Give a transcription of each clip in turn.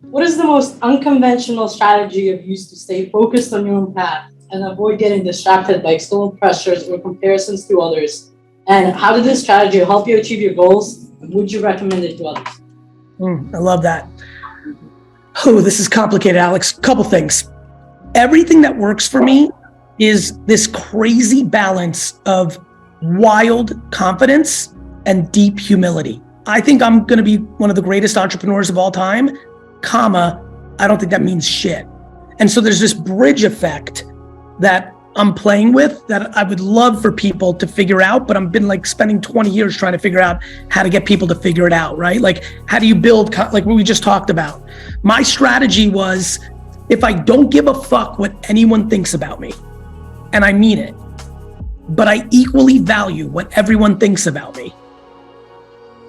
What is the most unconventional strategy you've used to stay focused on your own path and avoid getting distracted by external pressures or comparisons to others? And how did this strategy help you achieve your goals? And would you recommend it to others? I love that. Oh, this is complicated, Alex. Couple things. Everything that works for me is this crazy balance of wild confidence and deep humility. I think I'm going to be one of the greatest entrepreneurs of all time, comma, I don't think that means shit. And so there's this bridge effect that I'm playing with that I would love for people to figure out, but I've been like spending 20 years trying to figure out how to get people to figure it out, right? Like, how do you build, like what we just talked about? My strategy was, if I don't give a fuck what anyone thinks about me, and I mean it, but I equally value what everyone thinks about me,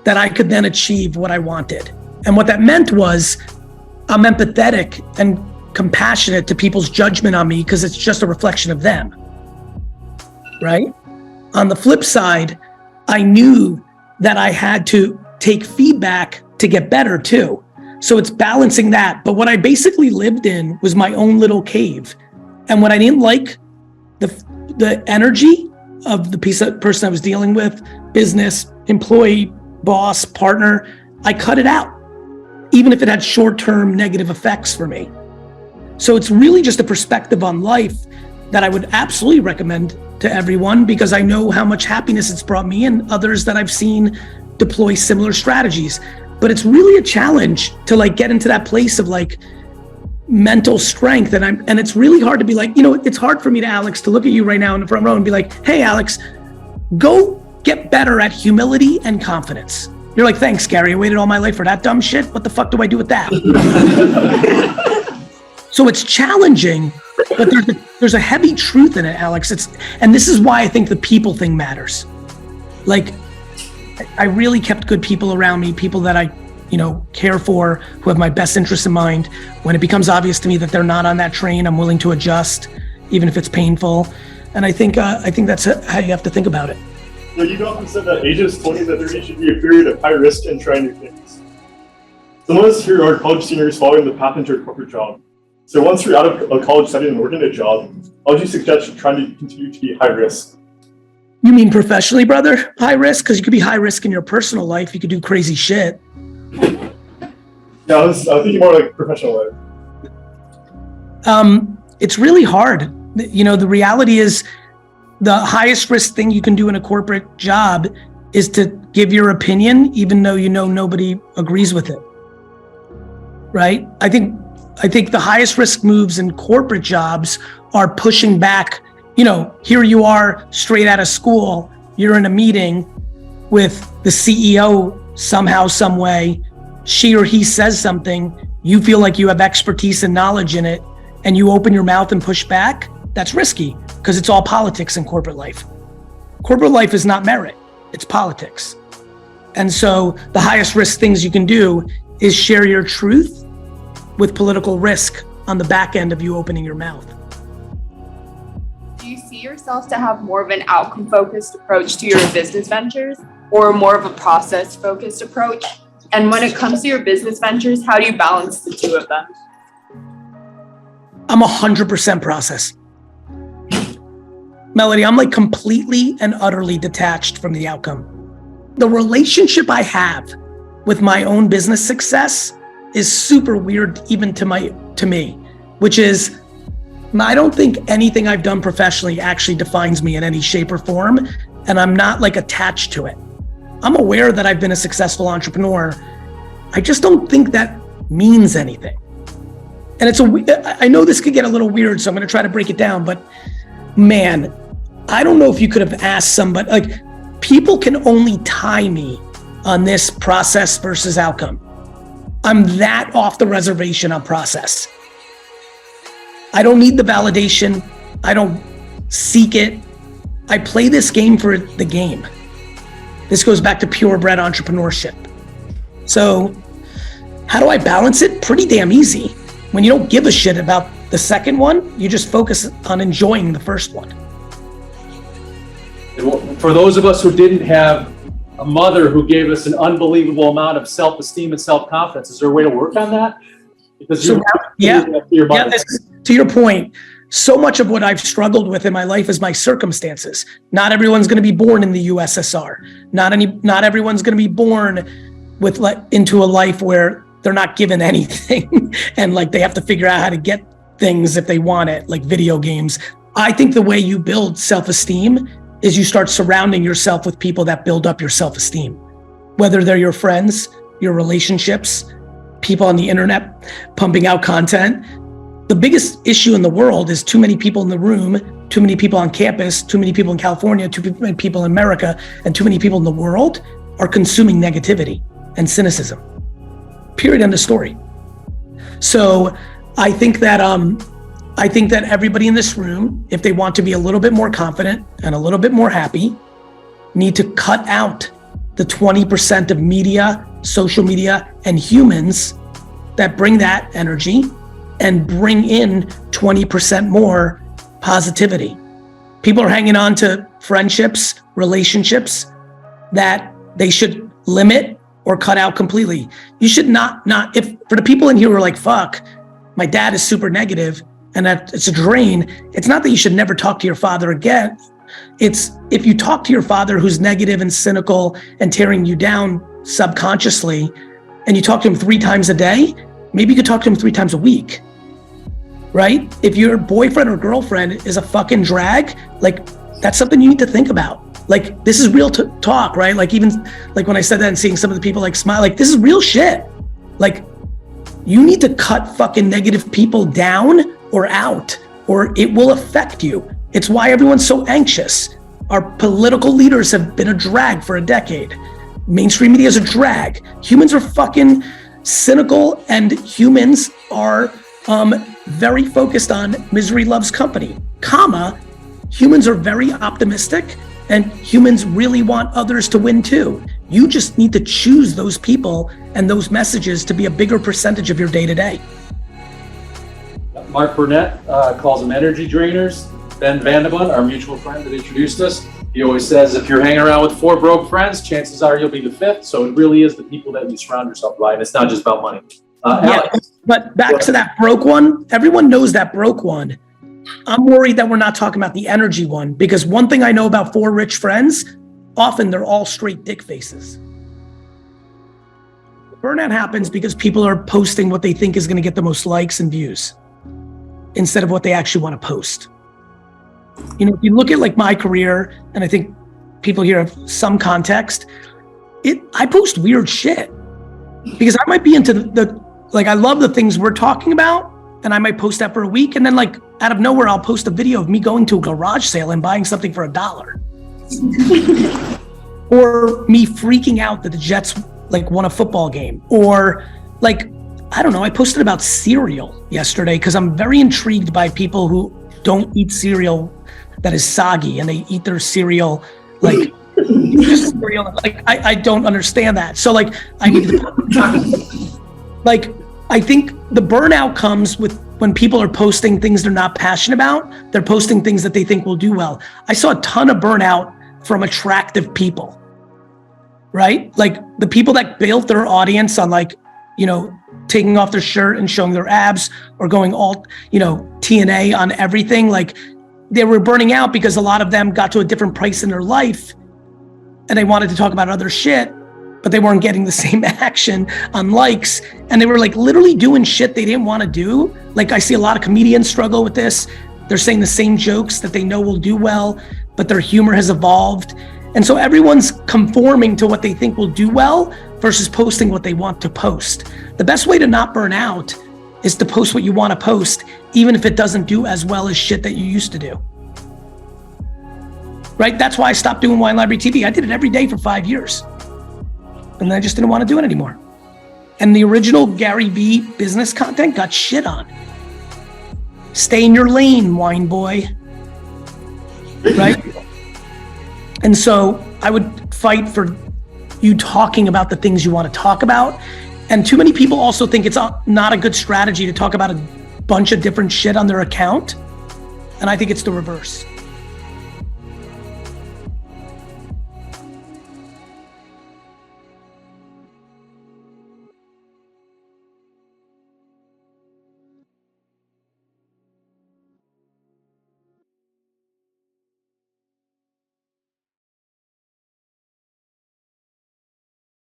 that I could then achieve what I wanted. And what that meant was I'm empathetic and compassionate to people's judgment on me because it's just a reflection of them, right? On the flip side, I knew that I had to take feedback to get better too. So it's balancing that. But what I basically lived in was my own little cave. And when I didn't like the energy of the person I was dealing with, business, employee, boss, partner, I cut it out, even if it had short-term negative effects for me. So it's really just a perspective on life that I would absolutely recommend to everyone, because I know how much happiness it's brought me and others that I've seen deploy similar strategies. But it's really a challenge to like get into that place of like mental strength. And it's really hard to be like, it's hard for me to, Alex, to look at you right now in the front row and be like, hey, Alex, go get better at humility and confidence. You're like, thanks, Gary. I waited all my life for that dumb shit. What the fuck do I do with that? So it's challenging, but there's a heavy truth in it, Alex. And this is why I think the people thing matters. Like, I really kept good people around me, people that I, care for, who have my best interests in mind. When it becomes obvious to me that they're not on that train, I'm willing to adjust, even if it's painful. And I think that's how you have to think about it. You've often said that ages 20 to 30 should be a period of high risk and trying new things. Some of us here are college seniors following the path into a corporate job. So once you're out of a college setting and working a job, how would you suggest trying to continue to be high risk? You mean professionally, brother? High risk? Because you could be high risk in your personal life. You could do crazy shit. Yeah, I was thinking more like professional life. It's really hard. The reality is the highest risk thing you can do in a corporate job is to give your opinion, even though nobody agrees with it, right? I think the highest risk moves in corporate jobs are pushing back. Here you are straight out of school, you're in a meeting with the CEO somehow, some way, she or he says something, you feel like you have expertise and knowledge in it, and you open your mouth and push back. That's risky because it's all politics in corporate life. Corporate life is not merit, it's politics. And so the highest risk things you can do is share your truth with political risk on the back end of you opening your mouth. Do you see yourself to have more of an outcome-focused approach to your business ventures or more of a process-focused approach? And when it comes to your business ventures, how do you balance the two of them? I'm 100% process. Melody, I'm like completely and utterly detached from the outcome. The relationship I have with my own business success is super weird even to me, which is, I don't think anything I've done professionally actually defines me in any shape or form, and I'm not like attached to it. I'm aware that I've been a successful entrepreneur. I just don't think that means anything. And I know this could get a little weird, so I'm gonna try to break it down, but man, I don't know if you could have asked somebody, like, people can only tie me on this process versus outcome. I'm that off the reservation on process. I don't need the validation. I don't seek it. I play this game for the game. This goes back to purebred entrepreneurship. So how do I balance it? Pretty damn easy. When you don't give a shit about the second one, you just focus on enjoying the first one. For those of us who didn't have a mother who gave us an unbelievable amount of self-esteem and self-confidence, is there a way to work on that? Because So you're yeah, your yeah, body. to your point, so much of what I've struggled with in my life is my circumstances. Not everyone's going to be born in the USSR. Not everyone's going to be born with into a life where they're not given anything and like they have to figure out how to get things if they want it, like video games. I think the way you build self-esteem is you start surrounding yourself with people that build up your self-esteem, whether they're your friends, your relationships, people on the internet pumping out content. The biggest issue in the world is too many people in the room, too many people on campus, too many people in California, too many people in America, and too many people in the world are consuming negativity and cynicism. Period, end of story. So I think that everybody in this room, if they want to be a little bit more confident and a little bit more happy, need to cut out the 20% of media, social media, and humans that bring that energy and bring in 20% more positivity. People are hanging on to friendships, relationships that they should limit or cut out completely. You should not, if for the people in here who are like, fuck, my dad is super negative and that it's a drain, it's not that you should never talk to your father again. It's if you talk to your father who's negative and cynical and tearing you down subconsciously, and you talk to him 3 times a day, maybe you could talk to him 3 times a week, right? If your boyfriend or girlfriend is a fucking drag, like that's something you need to think about. Like this is real talk, right? Like even like when I said that and seeing some of the people like smile, like this is real shit. Like you need to cut fucking negative people down or out, or it will affect you. It's why everyone's so anxious. Our political leaders have been a drag for a decade. Mainstream media is a drag. Humans are fucking cynical, and humans are very focused on misery loves company, humans are very optimistic, and humans really want others to win too. You just need to choose those people and those messages to be a bigger percentage of your day-to-day. Mark Burnett calls them energy drainers. Ben Vandeman, our mutual friend that introduced us, he always says, if you're hanging around with 4 broke friends, chances are you'll be the 5th. So it really is the people that you surround yourself by, and it's not just about money. Alex. But back to that broke one, everyone knows that broke one. I'm worried that we're not talking about the energy one, because one thing I know about 4 rich friends, often they're all straight dick faces. Burnout happens because people are posting what they think is going to get the most likes and views instead of what they actually want to post. You know, if you look at like my career, and I think people here have some context, I post weird shit because I might be into like, I love the things we're talking about, and I might post that for a week, and then like out of nowhere, I'll post a video of me going to a garage sale and buying something for $1. Or me freaking out that the Jets like won a football game, or like, I don't know, I posted about cereal yesterday because I'm very intrigued by people who don't eat cereal that is soggy, and they eat their cereal like cereal. Like I don't understand that. So like I need to like, I think the burnout comes with when people are posting things they're not passionate about. They're posting things that they think will do well. I saw a ton of burnout from attractive people, right? Like the people that built their audience on like, you know, taking off their shirt and showing their abs, or going all, you know, TNA on everything. Like they were burning out because a lot of them got to a different price in their life and they wanted to talk about other shit, but they weren't getting the same action on likes. And they were like literally doing shit they didn't want to do. Like I see a lot of comedians struggle with this. They're saying the same jokes that they know will do well, but their humor has evolved. And so everyone's conforming to what they think will do well versus posting what they want to post. The best way to not burn out is to post what you want to post, even if it doesn't do as well as shit that you used to do. Right? That's why I stopped doing Wine Library TV. I did it every day for 5 years. And I just didn't want to do it anymore. And the original Garyvee business content got shit on. Stay in your lane, wine boy. Right? And so I would fight for you talking about the things you want to talk about. And too many people also think it's not a good strategy to talk about a bunch of different shit on their account. And I think it's the reverse.